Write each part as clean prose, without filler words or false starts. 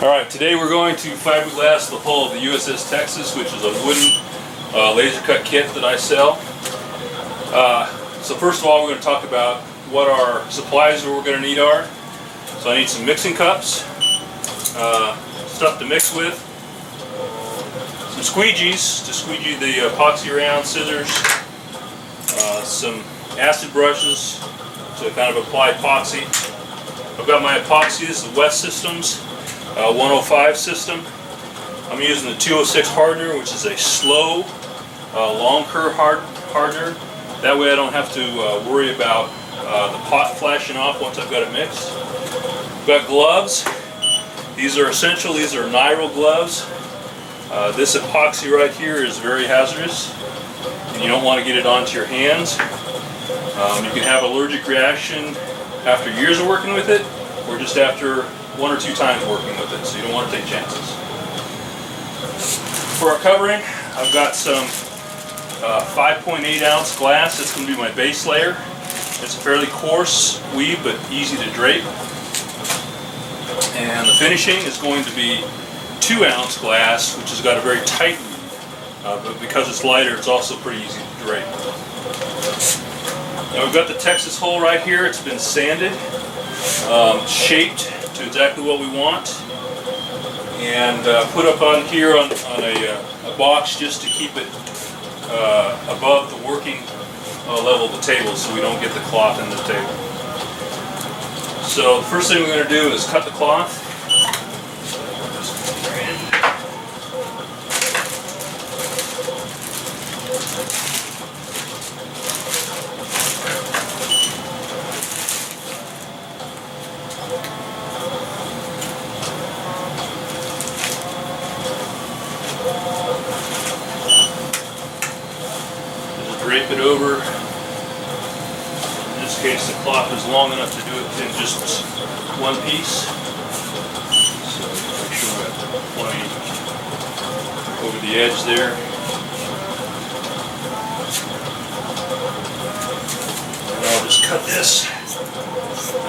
Alright, today we're going to fiberglass the hull of the USS Texas, which is a wooden laser cut kit that I sell. So first of all, we're going to talk about what our supplies that we're going to need are. So I need some mixing cups, stuff to mix with, some squeegees to squeegee the epoxy around, scissors, some acid brushes to kind of apply epoxy. I've got my epoxy. This is the West Systems 105 system. I'm using the 206 hardener, which is a slow, long curve hardener. That way I don't have to worry about the pot flashing off once I've got it mixed. I've got gloves. These are essential. These are nylon gloves. This epoxy right here is very hazardous, and you don't want to get it onto your hands. You can have allergic reaction after years of working with it, or just after 1 or 2 times working with it, so you don't want to take chances. For our covering, I've got some 5.8 ounce glass. That's going to be my base layer. It's a fairly coarse weave, but easy to drape. And the finishing is going to be 2 ounce glass, which has got a very tight weave, but because it's lighter, it's also pretty easy to drape. Now we've got the Texas hull right here. It's been sanded, shaped to exactly what we want, and put up on here on a box just to keep it above the working level of the table, so we don't get the cloth in the table. So the first thing we're going to do is cut the cloth. Drape it over. In this case, the cloth is long enough to do it in just one piece. So make sure we have plenty over the edge there. And I'll just cut this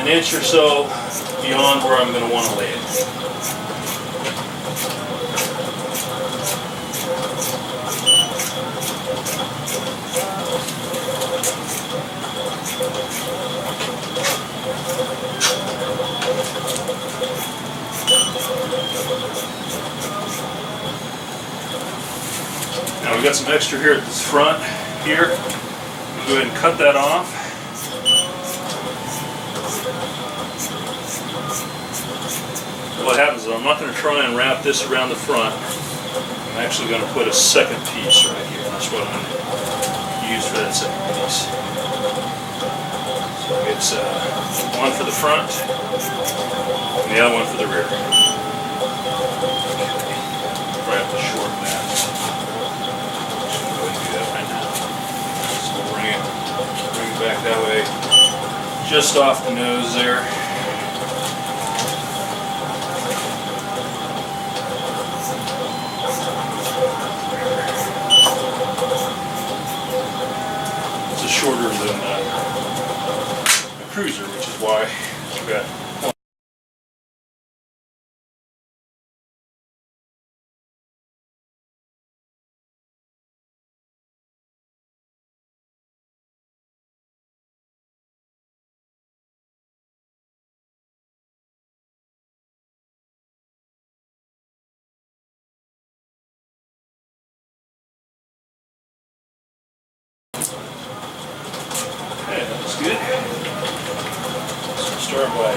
an inch or so beyond where I'm going to want to lay it. Now we've got some extra here at this front here. We'll go ahead and cut that off. What happens is I'm not going to try and wrap this around the front. I'm actually going to put a second piece right here. That's what I'm going to use for that second piece. So it's one for the front and the other one for the rear. Right up to shorten that. Just going to go ahead and do that right now. So we'll bring it back that way, just off the nose there. It's shorter than a cruiser, which is why we've got good. So start by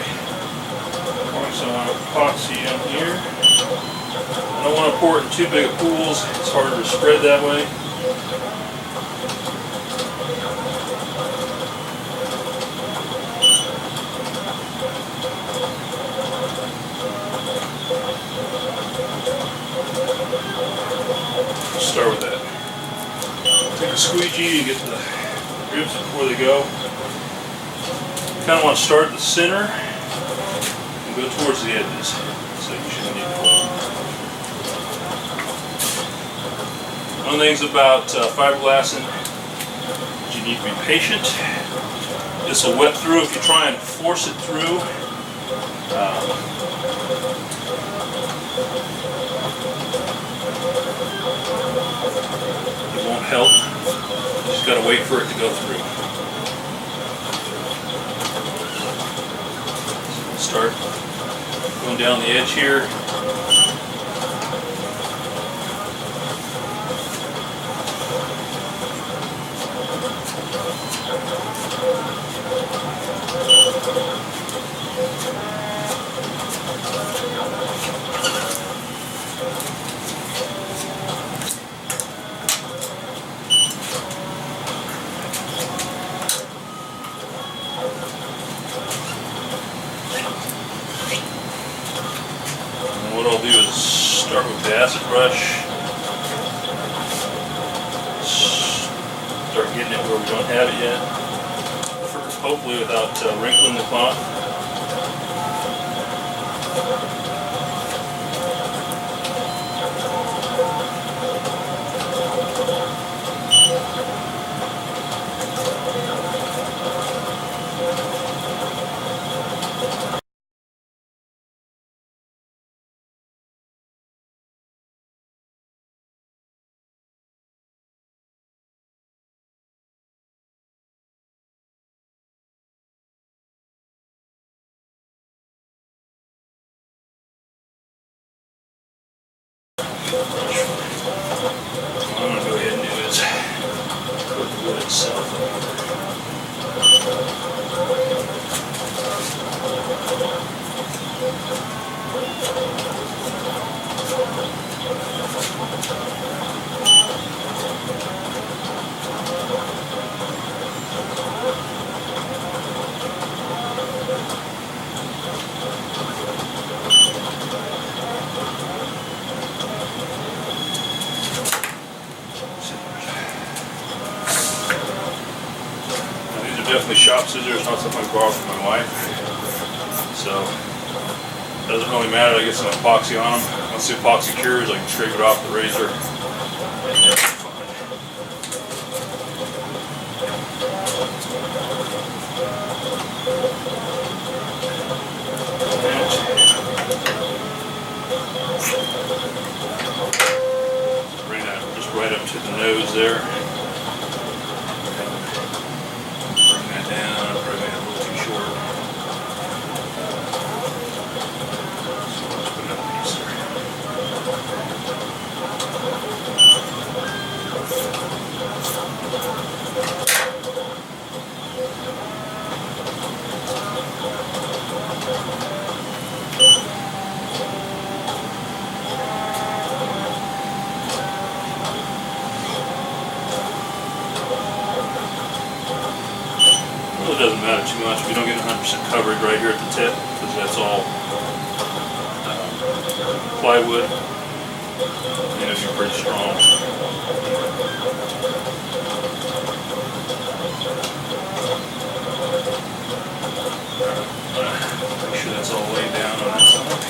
pouring some epoxy in here. I don't want to pour it in too big of pools. It's harder to spread that way. Start with that. Take a squeegee and get the ribs before they go. Kind of want to start at the center and go towards the edges. So you shouldn't need to hold. One of the things about fiberglassing is you need to be patient. This will wet through if you try and force it through. help. Just gotta wait for it to go through. Start going down the edge here. And what I'll do is start with the acid brush. Start getting it where we don't have it yet. First, hopefully without wrinkling the cloth. What I'm going to go ahead and do is put the wood itself definitely shop scissors, not something I borrowed from my wife. So it doesn't really matter. I get some epoxy on them. Once the epoxy cures, I can scrape it off the razor. And then it's fine. Bring that just right up to the nose there. It doesn't matter too much. We don't get 100% coverage right here at the tip because that's all plywood and it's pretty strong. Make sure that's all laid down on that side.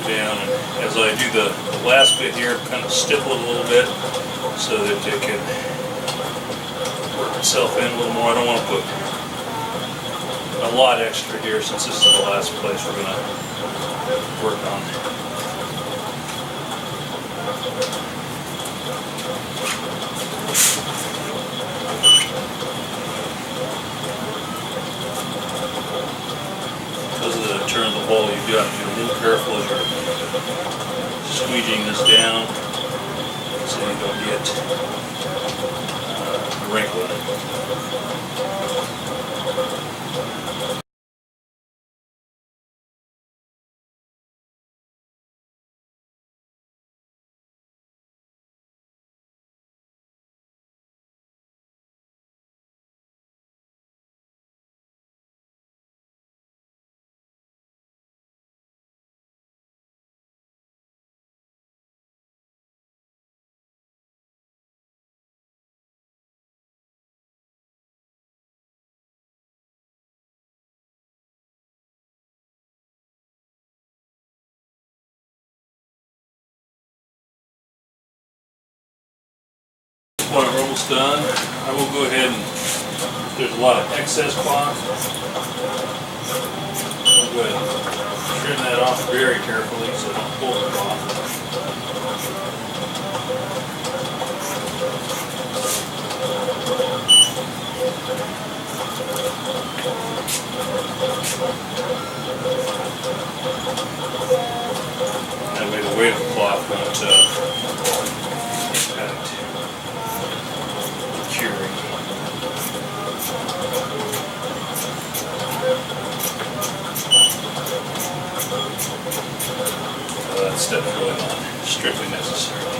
Down, and as I do the last bit here, kind of stipple it a little bit so that it can work itself in a little more. I don't want to put a lot extra here since this is the last place we're going to work on. Because of the turn of the hole, you've got to be a little careful as you're squeegeeing this down so you don't get a wrinkle in it. point we're almost done. I will go ahead and, if there's a lot of excess cloth, I'll go ahead and trim that off very carefully so I don't pull the cloth. That way the weight of the cloth won't impact curing. That step's really not strictly necessary.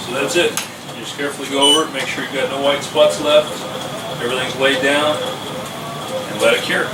So that's it. You just carefully go over it, make sure you've got no white spots left, everything's laid down, and let it cure.